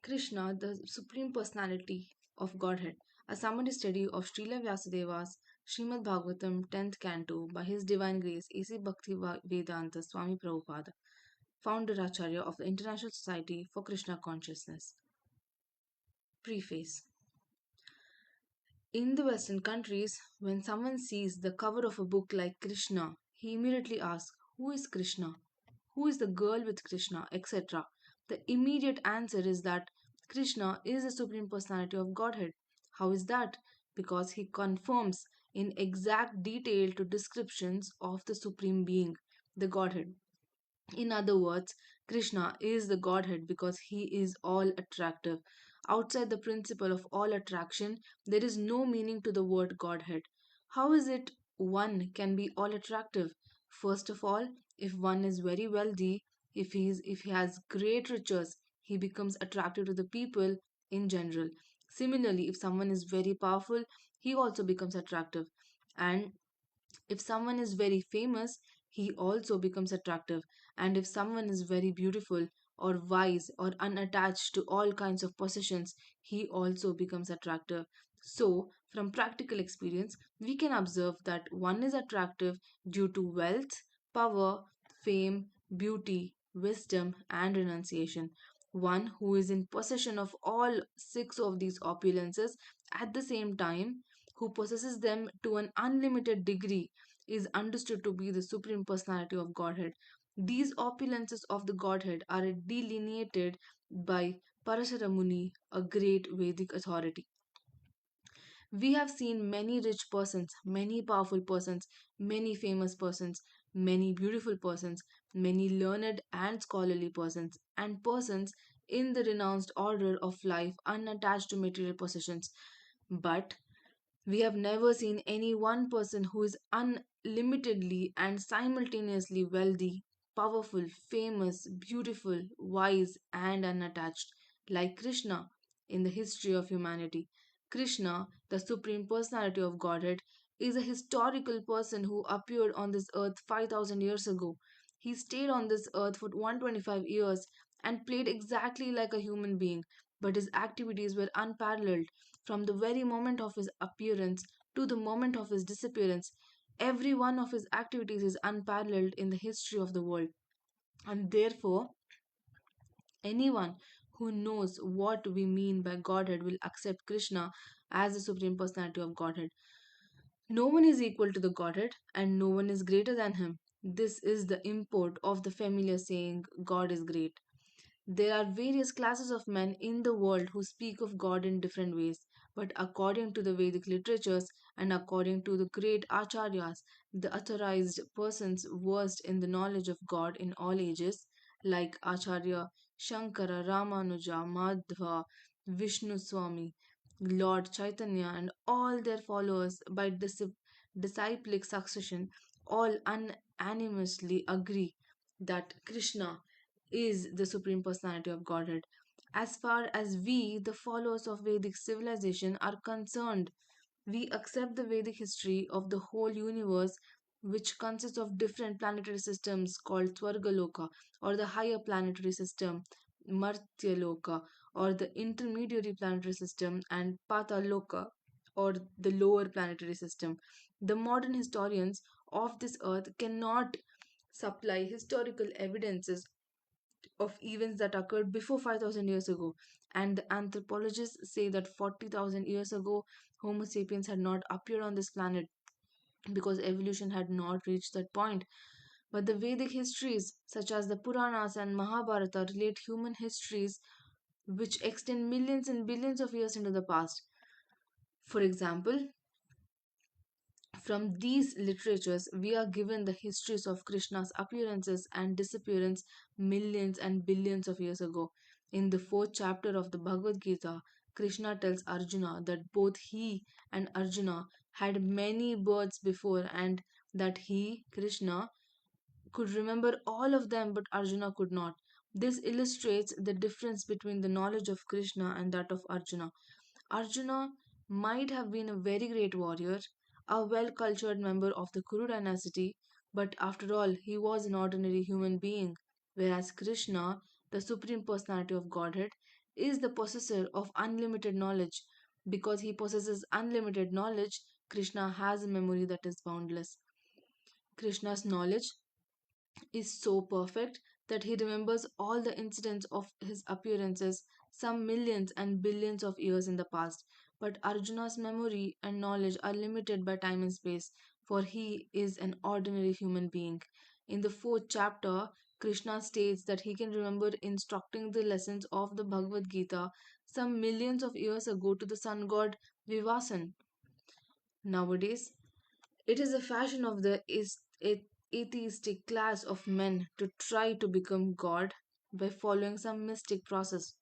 Krishna, the Supreme Personality of Godhead, a summary study of Srila Vyasadeva's Srimad Bhagavatam 10th Canto by His Divine Grace A.C. Bhaktivedanta Swami Prabhupada, founder Acharya of the International Society for Krishna Consciousness. Preface. In the Western countries, when someone sees the cover of a book like Krishna, he immediately asks, "Who is Krishna? Who is the girl with Krishna?" etc. The immediate answer is that Krishna is the Supreme Personality of Godhead. How is that? Because he conforms in exact detail to descriptions of the Supreme Being, the Godhead. In other words, Krishna is the Godhead because he is all attractive. Outside the principle of all attraction, there is no meaning to the word Godhead. How is it one can be all attractive? First of all, if one is very wealthy, if he has great riches, he becomes attractive to the people in general. Similarly, if someone is very powerful, he also becomes attractive. And if someone is very famous, he also becomes attractive. And if someone is very beautiful or wise or unattached to all kinds of possessions, he also becomes attractive. So, from practical experience, we can observe that one is attractive due to wealth, power, fame, beauty, wisdom, and renunciation. One who is in possession of all six of these opulences at the same time, who possesses them to an unlimited degree, is understood to be the Supreme Personality of Godhead. These opulences of the Godhead are delineated by Parashara Muni, a great Vedic authority. We have seen many rich persons, many powerful persons, many famous persons, many beautiful persons, many learned and scholarly persons, and persons in the renounced order of life unattached to material possessions. But we have never seen any one person who is unlimitedly and simultaneously wealthy, powerful, famous, beautiful, wise, and unattached, like Krishna in the history of humanity. Krishna, the Supreme Personality of Godhead, is a historical person who appeared on this earth 5000 years ago. He stayed on this earth for 125 years and played exactly like a human being, but his activities were unparalleled from the very moment of his appearance to the moment of his disappearance. Every one of his activities is unparalleled in the history of the world, and therefore, anyone who knows what we mean by Godhead will accept Krishna as the Supreme Personality of Godhead. No one is equal to the Godhead, and no one is greater than him. This is the import of the familiar saying, God is great. There are various classes of men in the world who speak of God in different ways, but according to the Vedic literatures and according to the great acharyas, the authorized persons versed in the knowledge of God in all ages, like Acharya Shankara, Ramanuja, Madhva, Vishnu Swami, Lord Chaitanya, and all their followers by disciplic succession, all unanimously agree that Krishna is the Supreme Personality of Godhead. As far as we, the followers of Vedic civilization, are concerned, we accept the Vedic history of the whole universe, which consists of different planetary systems called Swargaloka, or the higher planetary system, Martyaloka, or the intermediary planetary system, and Pataloka, or the lower planetary system. The modern historians of this earth cannot supply historical evidences of events that occurred before 5000 years ago. And the anthropologists say that 40,000 years ago, Homo sapiens had not appeared on this planet because evolution had not reached that point. But the Vedic histories, such as the Puranas and Mahabharata, relate human histories which extend millions and billions of years into the past. For example, from these literatures, we are given the histories of Krishna's appearances and disappearance millions and billions of years ago. In the fourth chapter of the Bhagavad Gita, Krishna tells Arjuna that both he and Arjuna had many births before and that he, Krishna, could remember all of them but Arjuna could not. This illustrates the difference between the knowledge of Krishna and that of Arjuna. Arjuna might have been a very great warrior, a well cultured member of the Kuru dynasty, but after all, he was an ordinary human being, whereas Krishna, the Supreme Personality of Godhead, is the possessor of unlimited knowledge. Because he possesses unlimited knowledge, Krishna has a memory that is boundless. Krishna's knowledge is so perfect that he remembers all the incidents of his appearances some millions and billions of years in the past. But Arjuna's memory and knowledge are limited by time and space, for he is an ordinary human being. In the fourth chapter, Krishna states that he can remember instructing the lessons of the Bhagavad Gita some millions of years ago to the sun god Vivasan. Nowadays, it is a fashion of the atheistic class of men to try to become God by following some mystic process.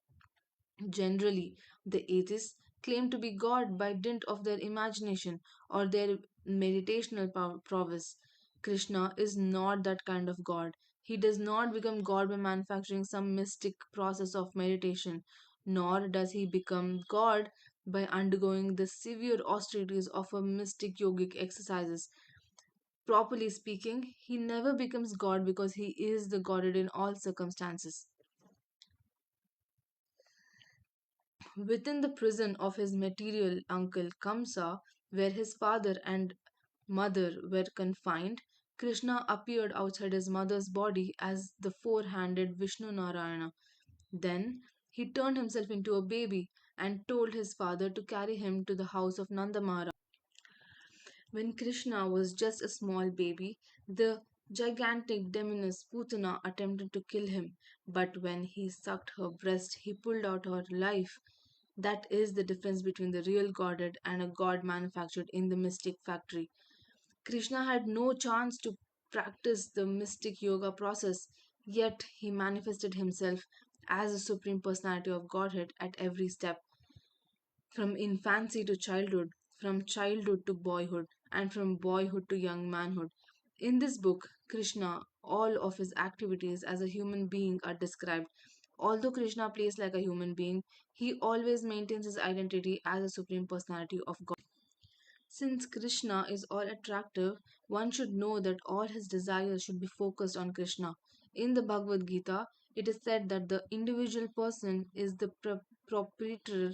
Generally, the atheists claim to be God by dint of their imagination or their meditational prowess. Krishna is not that kind of God. He does not become God by manufacturing some mystic process of meditation, nor does he become God by undergoing the severe austerities of a mystic yogic exercises. Properly speaking, he never becomes God because he is the Godhead in all circumstances. Within the prison of his material uncle Kamsa, where his father and mother were confined, Krishna appeared outside his mother's body as the four-handed Vishnu Narayana. Then he turned himself into a baby and told his father to carry him to the house of Nanda Maharaj. When Krishna was just a small baby, the gigantic demoness Putana attempted to kill him, but when he sucked her breast, he pulled out her life. That is the difference between the real Godhead and a God manufactured in the mystic factory. Krishna had no chance to practice the mystic yoga process, yet he manifested himself as a supreme personality of Godhead at every step, from infancy to childhood, from childhood to boyhood, and from boyhood to young manhood. In this book, Krishna, all of his activities as a human being are described. Although Krishna plays like a human being, he always maintains his identity as a supreme personality of God. Since Krishna is all attractive, one should know that all his desires should be focused on Krishna. In the Bhagavad Gita, it is said that the individual person is the proprietor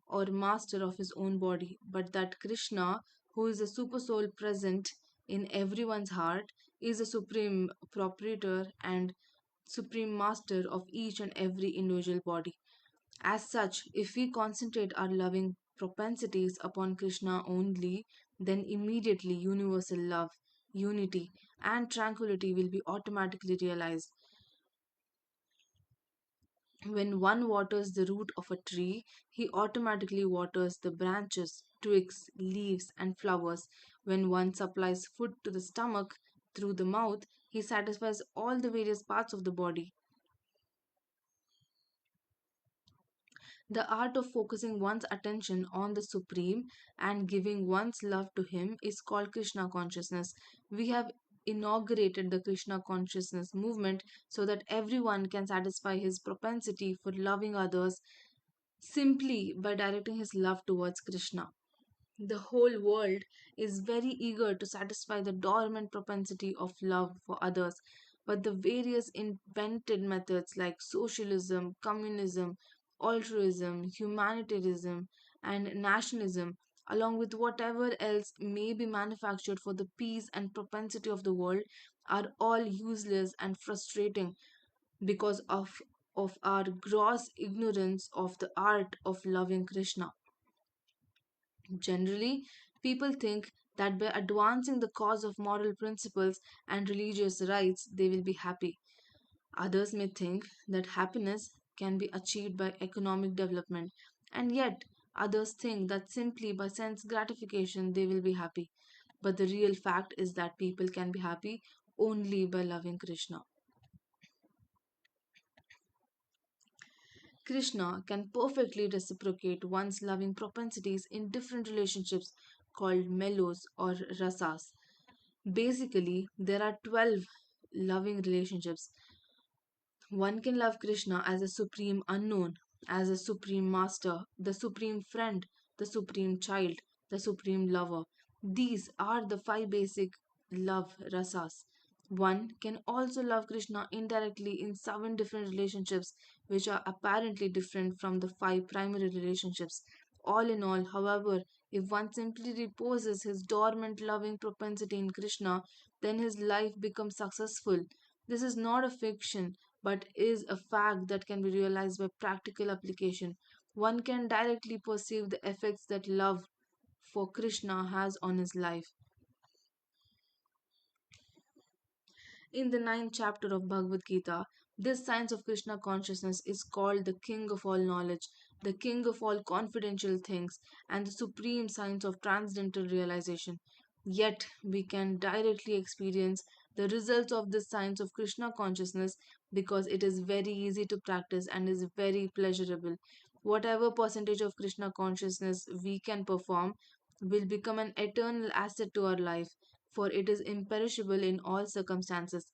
or master of his own body, but that Krishna, who is the super soul present in everyone's heart, is the supreme proprietor and supreme master of each and every individual body. As such, if we concentrate our loving propensities upon Krishna only, then immediately universal love, unity, and tranquility will be automatically realized. When one waters the root of a tree, he automatically waters the branches, twigs, leaves, and flowers. When one supplies food to the stomach through the mouth, he satisfies all the various parts of the body. The art of focusing one's attention on the Supreme and giving one's love to Him is called Krishna consciousness. We have inaugurated the Krishna consciousness movement so that everyone can satisfy his propensity for loving others simply by directing his love towards Krishna. The whole world is very eager to satisfy the dormant propensity of love for others, but the various invented methods like socialism, communism, altruism, humanitarianism, and nationalism, along with whatever else may be manufactured for the peace and propensity of the world, are all useless and frustrating because of our gross ignorance of the art of loving Krishna. Generally, people think that by advancing the cause of moral principles and religious rights, they will be happy. Others may think that happiness can be achieved by economic development, and yet others think that simply by sense gratification they will be happy. But the real fact is that people can be happy only by loving Krishna. Krishna can perfectly reciprocate one's loving propensities in different relationships called melos or rasas. Basically, there are 12 loving relationships. One can love Krishna as a supreme unknown, as a supreme master, the supreme friend, the supreme child, the supreme lover. These are the five basic love rasas. One can also love Krishna indirectly in seven different relationships, which are apparently different from the five primary relationships. All in all, however, if one simply reposes his dormant loving propensity in Krishna, then his life becomes successful. This is not a fiction, but is a fact that can be realized by practical application. One can directly perceive the effects that love for Krishna has on his life. In the ninth chapter of Bhagavad Gita, this science of Krishna consciousness is called the king of all knowledge, the king of all confidential things, and the supreme science of transcendental realization. Yet, we can directly experience the results of this science of Krishna consciousness because it is very easy to practice and is very pleasurable. Whatever percentage of Krishna consciousness we can perform will become an eternal asset to our life, for it is imperishable in all circumstances.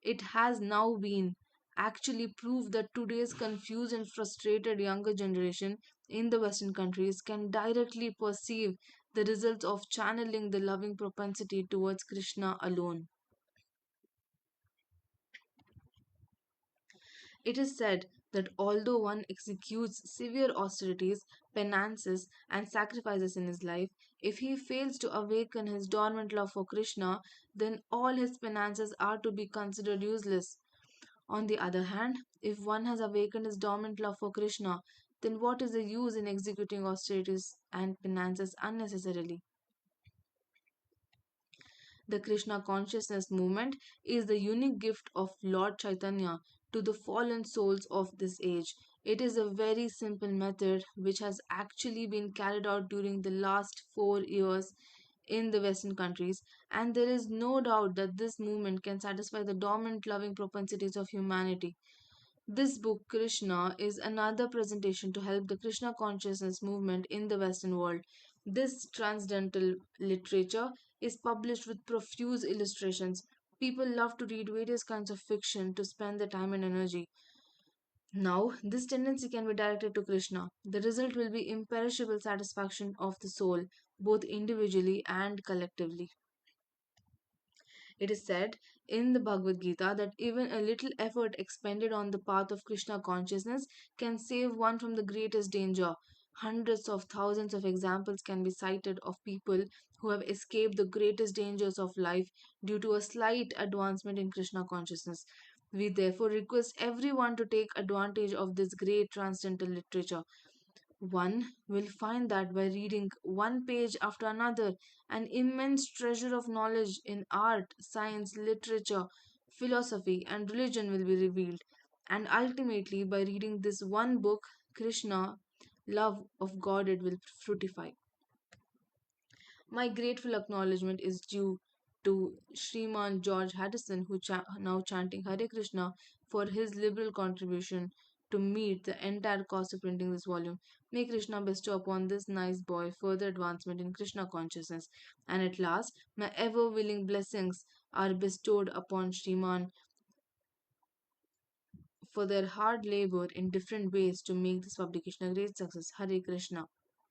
It has now been actually proved that today's confused and frustrated younger generation in the Western countries can directly perceive the results of channeling the loving propensity towards Krishna alone. It is said that although one executes severe austerities, penances, and sacrifices in his life, if he fails to awaken his dormant love for Krishna, then all his penances are to be considered useless. On the other hand, if one has awakened his dormant love for Krishna, then what is the use in executing austerities and penances unnecessarily? The Krishna consciousness movement is the unique gift of Lord Chaitanya to the fallen souls of this age. It is a very simple method which has actually been carried out during the last 4 years in the Western countries, and there is no doubt that this movement can satisfy the dormant loving propensities of humanity. This book, Krishna, is another presentation to help the Krishna consciousness movement in the Western world. This transcendental literature is published with profuse illustrations. People love to read various kinds of fiction to spend their time and energy. Now, this tendency can be directed to Krishna. The result will be imperishable satisfaction of the soul, both individually and collectively. It is said in the Bhagavad Gita that even a little effort expended on the path of Krishna consciousness can save one from the greatest danger. Hundreds of thousands of examples can be cited of people who have escaped the greatest dangers of life due to a slight advancement in Krishna consciousness. We therefore request everyone to take advantage of this great transcendental literature. One will find that by reading one page after another, an immense treasure of knowledge in art, science, literature, philosophy, and religion will be revealed. And ultimately, by reading this one book, Krishna, love of Godhead will fructify. My grateful acknowledgement is due to Sriman George Haddison, who now chanting Hare Krishna, for his liberal contribution to meet the entire cost of printing this volume. May Krishna bestow upon this nice boy further advancement in Krishna consciousness. And at last, my ever willing blessings are bestowed upon Sriman for their hard labor in different ways to make this publication a great success. Hare Krishna.